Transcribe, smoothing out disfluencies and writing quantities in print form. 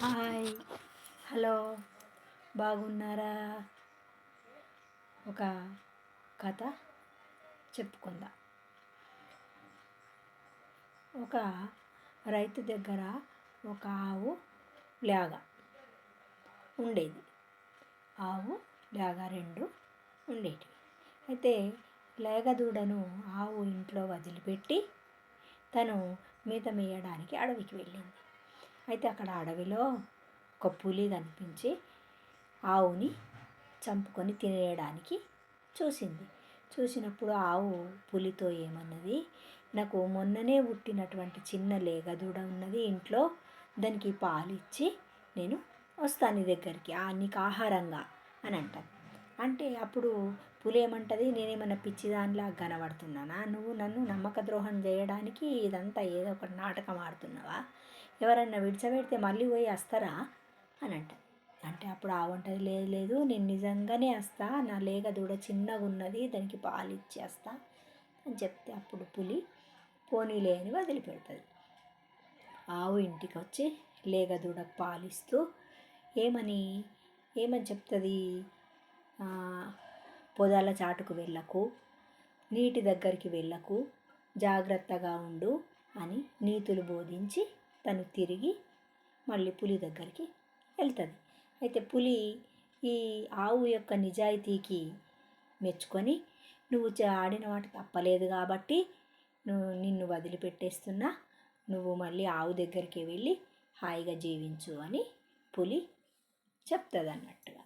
Hi, hello, బాగున్నారా? ఒక కథ చెప్పుకుందాం. ఒక రైతు దగ్గర ఒక ఆవు లేగ ఉండేది. ఆవు లేగ రెండు ఉండేటివి. అయితే లేగ దూడను ఆవు ఇంట్లో వదిలిపెట్టి తను మేత మేయడానికి అడవికి వెళ్ళింది. అయితే అక్కడ అడవిలో ఒక పులి కనిపించి ఆవుని చంపుకొని తినేయడానికి చూసినప్పుడు ఆవు పులితో ఏమన్నది, నాకు మొన్ననే పుట్టినటువంటి చిన్న లేగ దూడ ఉన్నది ఇంట్లో, దానికి పాలిచ్చి నేను వస్తాను నీ దగ్గరికి, నీకు ఆహారంగా అని అంటాను. అంటే అప్పుడు పులి ఏమంటుంది, నేనేమన్నా పిచ్చిదానిలా కనబడుతున్నానా? నువ్వు నన్ను నమ్మక ద్రోహం చేయడానికి ఇదంతా ఏదో ఒక నాటకం ఆడుతున్నావా? ఎవరన్నా విడిచబెడితే మళ్ళీ పోయి వస్తారా అని అంటారు. అంటే అప్పుడు ఆవుంటుంది, లేదు లేదు, నేను నిజంగానే వస్తా, నా లేగ దూడ చిన్నగా ఉన్నది, దానికి పాలు ఇచ్చేస్తా అని చెప్తే అప్పుడు పులి పోనీలే అని వదిలిపెడుతుంది. ఆవు ఇంటికి వచ్చి లేగ దూడకు పాలిస్తూ ఏమని చెప్తుంది, పొదాల చాటుకు వెళ్ళకు, నీటి దగ్గరికి వెళ్ళకు, జాగ్రత్తగా ఉండు అని నీతులు బోధించి తను తిరిగి మళ్ళీ పులి దగ్గరికి వెళ్తుంది. అయితే పులి ఈ ఆవు యొక్క నిజాయితీకి మెచ్చుకొని, నువ్వు ఆడిన మాట తప్పలేదు కాబట్టి నిన్ను వదిలిపెట్టేస్తున్నా, నువ్వు మళ్ళీ ఆవు దగ్గరికి వెళ్ళి హాయిగా జీవించు అని పులి చెప్తుంది అన్నట్టుగా.